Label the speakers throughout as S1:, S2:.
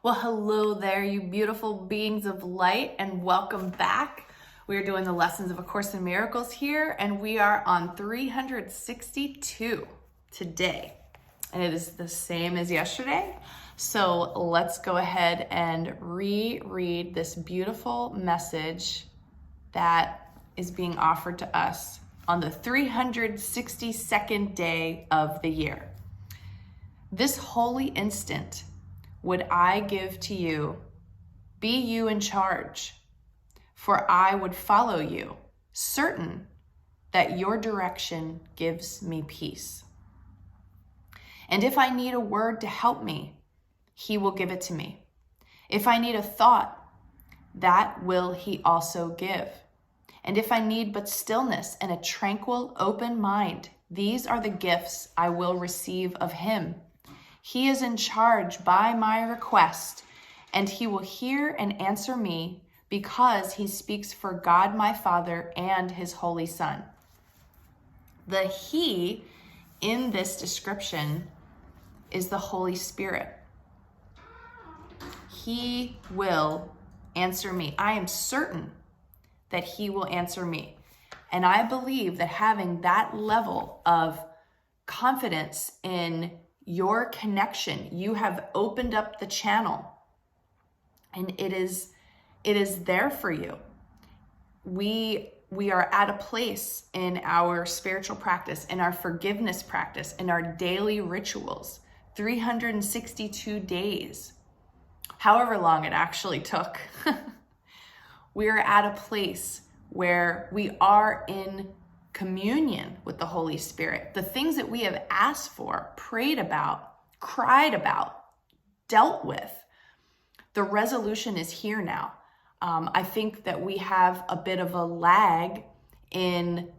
S1: Well, hello there, you beautiful beings of light, and welcome back. We are doing the lessons of A Course in Miracles here, and we are on 362 today. And it is the same as yesterday. So let's go ahead and reread this beautiful message that is being offered to us on the 362nd day of the year. This holy instant would I give to you, be you in charge, for I would follow you, certain that your direction gives me peace. And if I need a word to help me, he will give it to me. If I need a thought, that will he also give. And if I need but stillness and a tranquil, open mind, these are the gifts I will receive of him. He is in charge by my request, and he will hear and answer me because he speaks for God my Father and his Holy Son. The he in this description is the Holy Spirit. He will answer me. I am certain that he will answer me. And I believe that having that level of confidence in your connection, you have opened up the channel, and it is there for you. We are at a place in our spiritual practice, in our forgiveness practice, in our daily rituals, 362 days, however long it actually took. We are at a place where we are in communion with the Holy Spirit. The things that we have asked for, prayed about, cried about, dealt with, the resolution is here now. I think that we have a bit of a lag in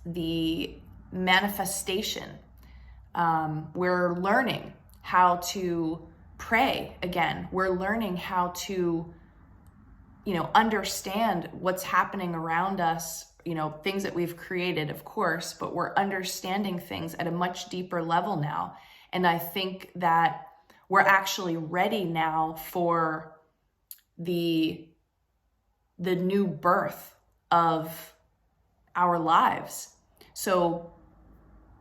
S1: the manifestation. We're learning how to pray again. We're learning how to, understand what's happening around us, things that we've created, of course, but we're understanding things at a much deeper level now. And I think that we're actually ready now for the new birth of our lives. So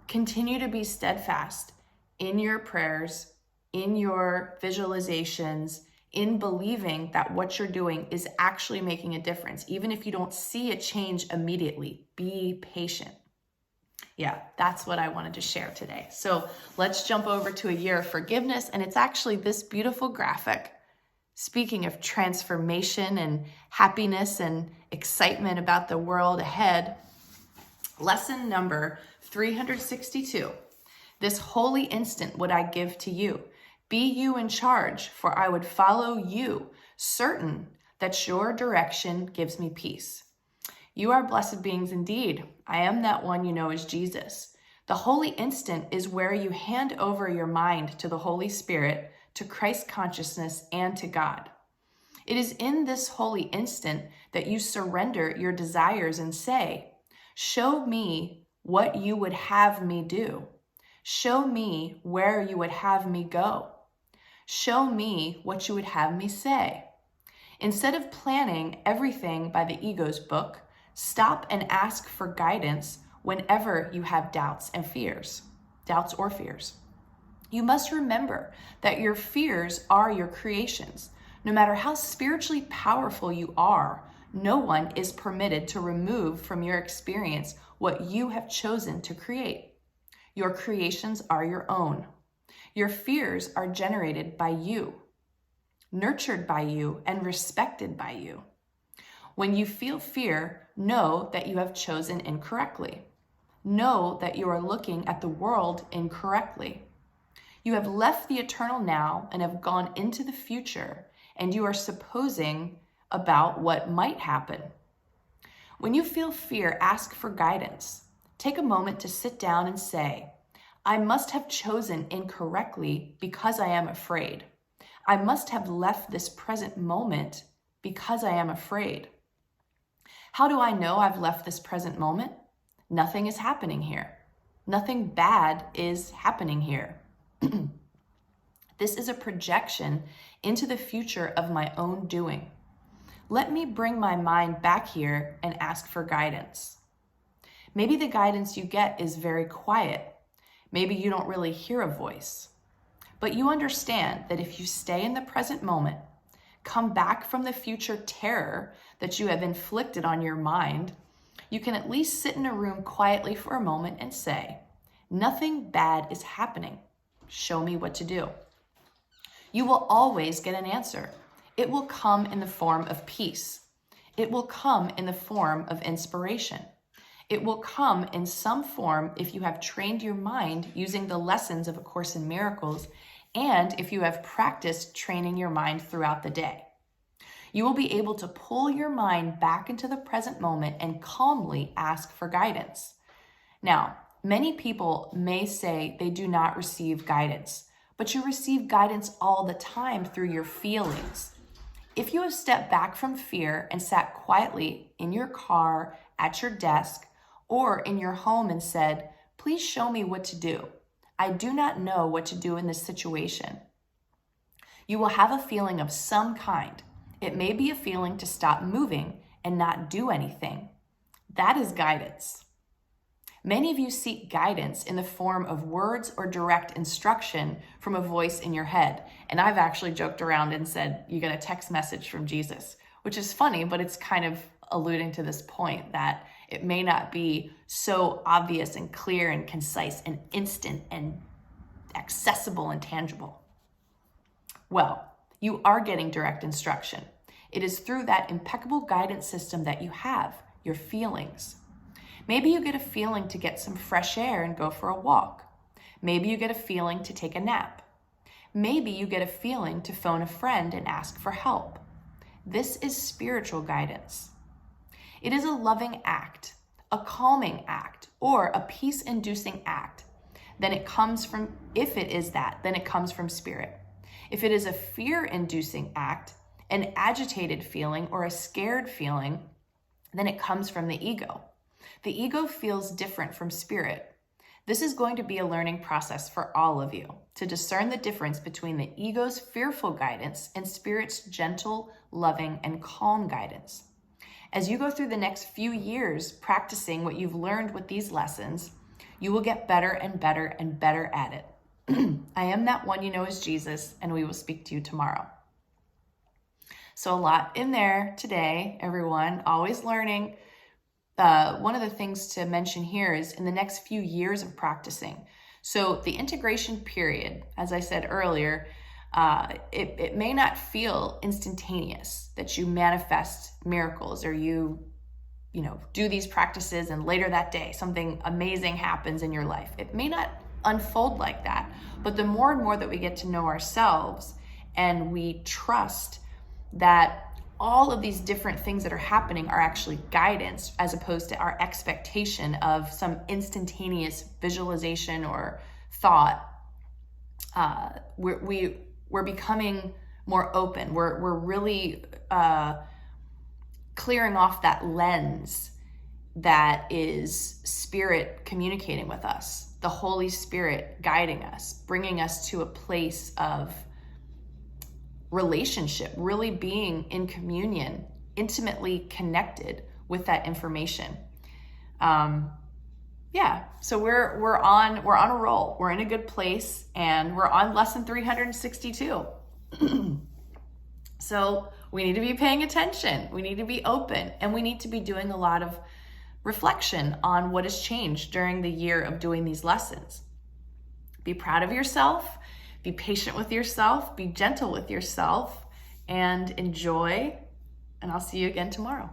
S1: continue to be steadfast in your prayers, in your visualizations, in believing that what you're doing is actually making a difference. Even if you don't see a change immediately, be patient. Yeah, that's what I wanted to share today. So let's jump over to a year of forgiveness. And it's actually this beautiful graphic. Speaking of transformation and happiness and excitement about the world ahead, lesson number 362. This holy instant would I give to you. Be you in charge, for I would follow you, certain that your direction gives me peace. You are blessed beings indeed. I am that one you know as Jesus. The holy instant is where you hand over your mind to the Holy Spirit, to Christ consciousness, and to God. It is in this holy instant that you surrender your desires and say, show me what you would have me do. Show me where you would have me go. Show me what you would have me say. Instead of planning everything by the ego's book, stop and ask for guidance whenever you have doubts or fears. You must remember that your fears are your creations. No matter how spiritually powerful you are, no one is permitted to remove from your experience what you have chosen to create. Your creations are your own. Your fears are generated by you, nurtured by you, and respected by you. When you feel fear, know that you have chosen incorrectly. Know that you are looking at the world incorrectly. You have left the eternal now and have gone into the future, and you are supposing about what might happen. When you feel fear, ask for guidance. Take a moment to sit down and say, I must have chosen incorrectly because I am afraid. I must have left this present moment because I am afraid. How do I know I've left this present moment? Nothing is happening here. Nothing bad is happening here. This is a projection into the future of my own doing. Let me bring my mind back here and ask for guidance. Maybe the guidance you get is very quiet. Maybe you don't really hear a voice. But you understand that if you stay in the present moment, come back from the future terror that you have inflicted on your mind, you can at least sit in a room quietly for a moment and say, nothing bad is happening. Show me what to do. You will always get an answer. It will come in the form of peace. It will come in the form of inspiration. It will come in some form if you have trained your mind using the lessons of A Course in Miracles, and if you have practiced training your mind throughout the day. You will be able to pull your mind back into the present moment and calmly ask for guidance. Now, many people may say they do not receive guidance, but you receive guidance all the time through your feelings. If you have stepped back from fear and sat quietly in your car, at your desk, or in your home and said, please show me what to do. I do not know what to do in this situation. You will have a feeling of some kind. It may be a feeling to stop moving and not do anything. That is guidance. Many of you seek guidance in the form of words or direct instruction from a voice in your head. And I've actually joked around and said, you get a text message from Jesus, which is funny, but it's kind of alluding to this point that it may not be so obvious and clear and concise and instant and accessible and tangible. Well, you are getting direct instruction. It is through that impeccable guidance system that you have, your feelings. Maybe you get a feeling to get some fresh air and go for a walk. Maybe you get a feeling to take a nap. Maybe you get a feeling to phone a friend and ask for help. This is spiritual guidance. It is a loving act, a calming act, or a peace-inducing act. Then it comes from, if it is that, then it comes from spirit. If it is a fear-inducing act, an agitated feeling, or a scared feeling, then it comes from the ego. The ego feels different from spirit. This is going to be a learning process for all of you to discern the difference between the ego's fearful guidance and spirit's gentle, loving, and calm guidance. As you go through the next few years practicing what you've learned with these lessons, you will get better and better and better at it. I am that one you know as Jesus, and we will speak to you tomorrow. So a lot in there today, everyone, always learning. One of the things to mention here is in the next few years of practicing. So the integration period, as I said earlier, it may not feel instantaneous that you manifest miracles or you do these practices and later that day something amazing happens in your life. It may not unfold like that, but the more and more that we get to know ourselves and we trust that all of these different things that are happening are actually guidance as opposed to our expectation of some instantaneous visualization or thought, we're becoming more open. We're really clearing off that lens that is spirit communicating with us, the Holy Spirit guiding us, bringing us to a place of relationship, really being in communion, intimately connected with that information. So we're on a roll. We're in a good place, and we're on lesson 362. So we need to be paying attention. We need to be open, and we need to be doing a lot of reflection on what has changed during the year of doing these lessons. Be proud of yourself. Be patient with yourself, be gentle with yourself, and enjoy. And I'll see you again tomorrow.